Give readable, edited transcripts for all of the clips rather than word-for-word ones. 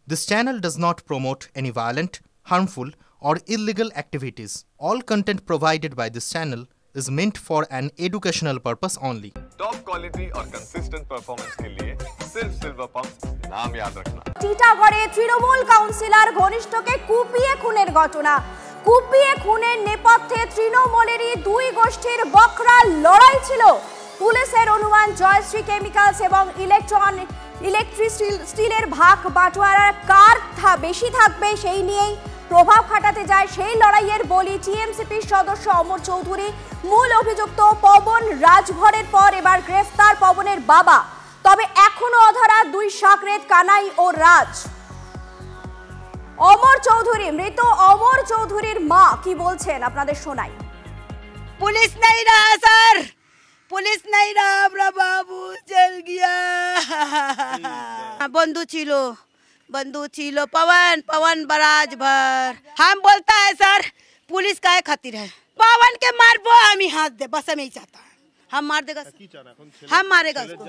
This channel does not promote any violent, harmful, or illegal activities. All content provided by this channel is meant for an educational purpose only. Top quality और consistent performance के लिए सिर्फ silver pump नाम याद रखना। টিটাগড়ে Trinamool councillor ঘনিষ্ঠকে কুপিয়ে খুনের ঘটনা। কুপিয়ে খুনের নেপথ্যে তৃণমূলেরই দুই গোষ্ঠীর বকরা লড়াই ছিল। পুলিশের অনুমান জয়শ্রী কেমিক্যালস এবং ইলেকট্রিক স্টিলের ভাগ বাটোয়ারার কার বেশি থাকবে সেই নিয়েই প্রভাব খাটাতে যায়। সেই লড়াইয়ের বলি টিএমসিপির সদস্য অমর চৌধুরী। মূল অভিযুক্ত পবন রাজভরের পর এবার গ্রেফতার পবনের বাবা। তবে এখনো অধরা দুই সাকরেত কানাই ও রাজ। অমর চৌধুরী, মৃত অমর চৌধুরীর মা কি বলছেন আপনাদের শোনাই। पुलिस नहीं रहा सर, पुलिस नहीं रहा, हमारा बाबू चल गया। बंधु चिलो पवन बराज भर। हम बोलता है सर पुलिस का खातिर है, पवन के मारबो हम ही हाथ दे, बस हमें ही चाहता है। हम मार देगा, हम मारेगा उसको।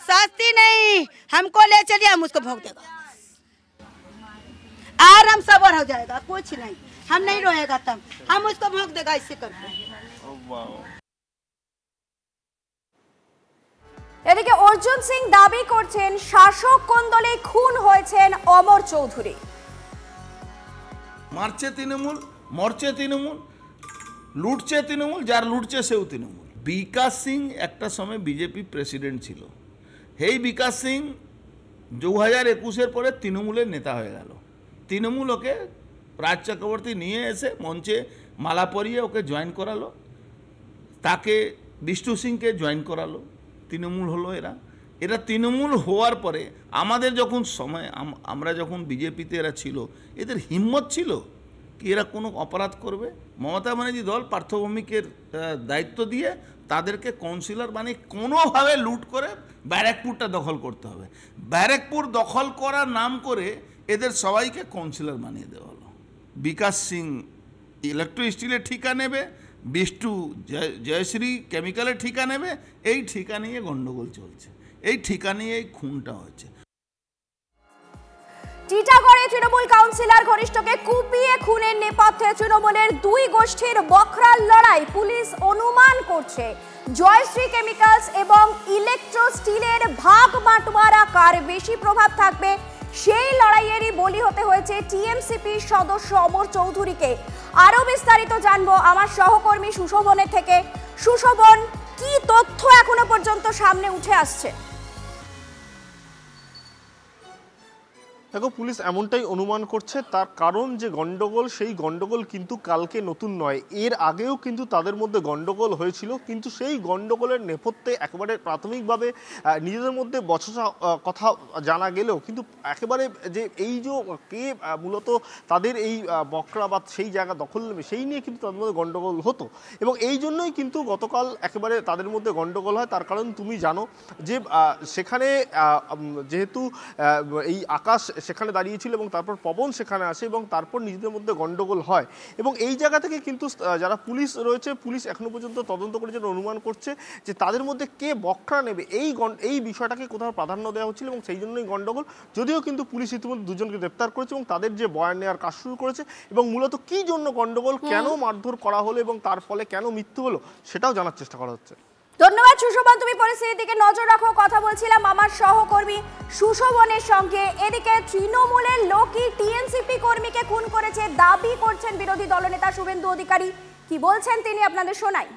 शास्ति नहीं, हमको ले चलिए, हम उसको भोग देगा। आराम सबर हो जाएगा, कुछ नहीं, हम नहीं रोएगा, तब हम उसको भोग देगा इससे करके। এদিকে অর্জুন সিং দাবি করছেন শাসক কোন দলে খুন হয়েছেন অমর চৌধুরী। মারছে তৃণমূল, মরছে তৃণমূল, লুটছে তৃণমূল, যার লুটছে সেও তৃণমূল। বিকাশ সিং একটা সময় বিজেপি প্রেসিডেন্ট ছিল। এই বিকাশ সিং 2021-এর পরে তৃণমূলের নেতা হয়ে গেল। তৃণমূল ওকে রাজ চক্রবর্তী নিয়ে এসে মঞ্চে মালা পরিয়ে ওকে জয়েন করালো, তাকে বিষ্ণু সিংকে জয়েন করালো, তৃণমূল হলো। এরা তৃণমূল হওয়ার পরে আমাদের যখন সময় আমরা যখন বিজেপিতে এরা ছিল, এদের হিম্মত ছিল কি এরা কোনো অপরাধ করবে? মমতা ব্যানার্জি দল পার্থভৌমিকের দায়িত্ব দিয়ে তাদেরকে কাউন্সিলর বানিয়ে কোনোভাবে লুট করে ব্যারাকপুরটা দখল করতে হবে। ব্যারাকপুর দখল করার নাম করে এদের সবাইকে কাউন্সিলর বানিয়ে দেওয়া হলো। বিকাশ সিং ইলেকট্রিক স্টিলের ঠিকা নেবে, বিষ্টু জয়শ্রী কেমিক্যালের ঠিকা নেবে। এই ঠিকা নিয়ে গন্ডগোল চলছে, এই ঠিকা নিয়ে এই খুনটা হচ্ছে। টিটাগড়ে তৃণমূল কাউন্সিলর ঘনিষ্ঠকে কুপিয়ে খুনের নেপথ্যে তৃণমূলের দুই গোষ্ঠীর বকরা লড়াই। পুলিশ অনুমান করছে জয়শ্রী কেমিক্যালস এবং ইলেকট্রো স্টিলের ভাগ বাটোয়ারা কার বেশি প্রভাব থাকবে সেই লড়াইয়েরই বলি হতে হয়েছে টিএমসিপির সদস্য অমর চৌধুরীকে। আরো বিস্তারিত জানবো আমার সহকর্মী সুশোভনের থেকে। সুশোভন, কি তথ্য এখনো পর্যন্ত সামনে উঠে আসছে? দেখো, পুলিশ এমনটাই অনুমান করছে, তার কারণ যে গন্ডগোল, সেই গন্ডগোল কিন্তু কালকে নতুন নয়, এর আগেও কিন্তু তাদের মধ্যে গন্ডগোল হয়েছিল। কিন্তু সেই গন্ডগোলের নেপথ্যে একেবারে প্রাথমিকভাবে নিজেদের মধ্যে বচসা কথা জানা গেলেও কিন্তু একেবারে যে এই যে কে মূলত তাদের এই বকরা বা সেই জায়গা দখল নেবে সেই নিয়ে কিন্তু তাদের মধ্যে গন্ডগোল হতো। এবং এই জন্যই কিন্তু গতকাল একেবারে তাদের মধ্যে গন্ডগোল হয়। তার কারণ তুমি জানো যে সেখানে যেহেতু এই আকাশ সেখানে দাঁড়িয়েছিল এবং তারপর পবন সেখানে আসে এবং তারপর নিজেদের মধ্যে গন্ডগোল হয়। এবং এই জায়গা থেকে কিন্তু যারা পুলিশ রয়েছে, পুলিশ এখনো পর্যন্ত তদন্ত করে যেটা অনুমান করছে যে তাদের মধ্যে কে বকরা নেবে এই বিষয়টাকে কোথাও প্রাধান্য দেওয়া হচ্ছিল এবং সেই জন্যই গন্ডগোল। যদিও কিন্তু পুলিশ ইতিমধ্যে দুজনকে গ্রেপ্তার করেছে এবং তাদের যে বয়ান নেওয়ার কাজ শুরু করেছে এবং মূলত কি জন্য গন্ডগোল, কেন মারধর করা হলো এবং তার ফলে কেন মৃত্যু হলো সেটাও জানার চেষ্টা করা হচ্ছে। ধন্যবাদ সুশোভন, তুমি পরিস্থিতির দিকে নজর রাখো। কথা বলছিলাম আমার সহকর্মী সুশোভনের সঙ্গে। এদিকে তৃণমূলের লোকই টিএমসিপি কর্মীকে খুন করেছে দাবি করছেন বিরোধী দলনেতা শুভেন্দু অধিকারী। কি বলছেন তিনি আপনাদের শোনাই।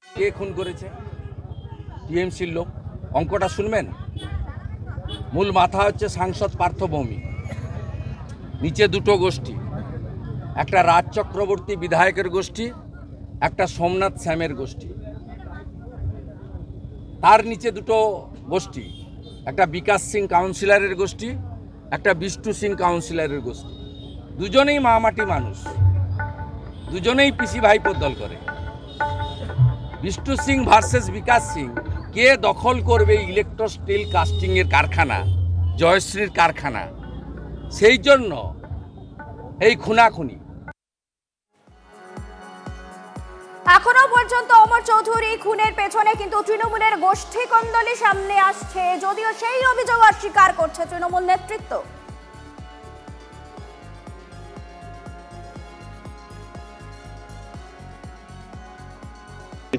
কে খুন করেছে? টিএমসির লোক। অঙ্কটা শুনবেন। মূল মাথা হচ্ছে সাংসদ পার্থভৌমিক, নিচে দুটো গোষ্ঠী, একটা রাজ চক্রবর্তী বিধায়কের গোষ্ঠী, একটা সোমনাথ শ্যামের গোষ্ঠী। তার নিচে দুটো গোষ্ঠী, একটা বিকাশ সিং কাউন্সিলরের গোষ্ঠী, একটা বিষ্ণু সিং কাউন্সিলরের গোষ্ঠী। দুজনেই মামাটি মানুষ, দুজনেই পিসি ভাইপোর দল করে। বিষ্ণু সিং ভার্সেস বিকাশ সিং, কে দখল করবে ইলেকট্রো স্টিল কাস্টিংয়ের কারখানা, জয়শ্রীর কারখানা, সেই জন্য এই খুনাখুনি। এখনো পর্যন্ত অমর চৌধুরী খুনের পেছনে কিন্তু তৃণমূলের গোষ্ঠী কন্দলই সামনে আসছে, যদিও সেই অভিযোগ অস্বীকার করছে তৃণমূল নেতৃত্ব।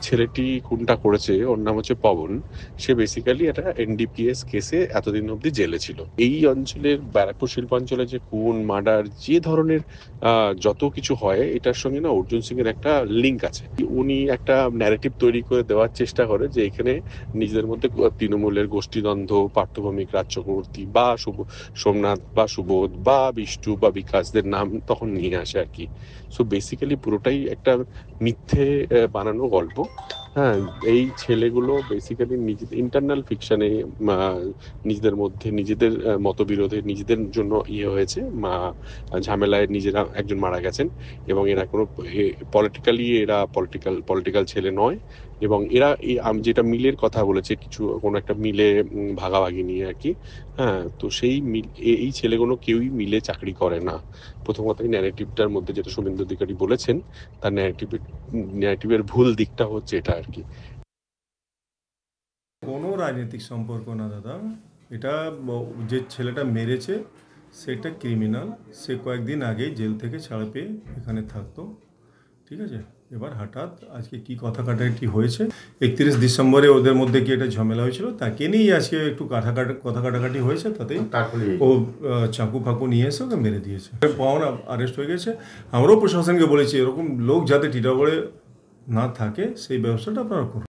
ছেলেটি খুনটা করেছে, ওর নাম হচ্ছে পবন। সে বেসিক্যালি একটা এনডিপিএস কেসে এতদিন অব্দি জেলে ছিল। এই অঞ্চলের ব্যারাকপুর শিল্পাঞ্চলে যে খুন, মার্ডার, যে ধরনের যত কিছু হয়, এটার সঙ্গে না অর্জুন সিং এর একটা লিঙ্ক আছে। উনি একটা ন্যারেটিভ তৈরি করে দেওয়ার চেষ্টা করে যে এখানে নিজেদের মধ্যে তৃণমূলের গোষ্ঠীদ্বন্দ্ব, পার্থভৌমিক, রাজ চক্রবর্তী বা সোমনাথ বা সুবোধ বা বিষ্টু বা বিকাশদের নাম তখন নিয়ে আসে আর কি। সো বেসিক্যালি পুরোটাই একটা মিথ্যে বানানো গল্প। হ্যাঁ, এই ছেলেগুলো বেসিক্যালি নিজেদের ইন্টারনাল ফিকশনে নিজেদের মধ্যে নিজেদের মতবিরোধে নিজেদের জন্য হয়েছে, ঝামেলায় নিজেরা একজন মারা গেছেন এবং এরা কোনো পলিটিক্যাল ছেলে নয়। এবং এরা যেটা মিলের কথা বলেছে, কোনো একটা মিলে ভাগাভাগি নিয়ে আর কি। হ্যাঁ, তো সেই এই ছেলেগুলো কেউই মিলে চাকরি করে না। প্রথমত এই ন্যারেটিভটার মধ্যে যেটা শুভেন্দু অধিকারী বলেছেন, তার ন্যারেটিভের ভুল দিকটা হচ্ছে এটা আর কি। কোনো রাজনৈতিক সম্পর্ক না দাদা, এটা যে ছেলেটা মেরেছে সেটা ক্রিমিনাল। সে কয়েকদিন আগেই জেল থেকে ছাড়া পেয়ে এখানে থাকতো, ঠিক আছে। এবার হঠাৎ আজকে কি কথা কাটাকাটি হয়েছে, 31 ডিসেম্বরে ওদের মধ্যে কি একটা ঝামেলা হয়েছিল, তাকে নিয়েই আজকে একটু কথা কাটাকাটি হয়েছে। তাতেই ও চাকু ফাকু নিয়ে এসে ওকে মেরে দিয়েছে। পাওয়ান আরেস্ট হয়ে গেছে। আমরাও প্রশাসনকে বলেছি এরকম লোক যাতে টিটাগড়ে না থাকে সেই ব্যবস্থাটা আপনারা করুন।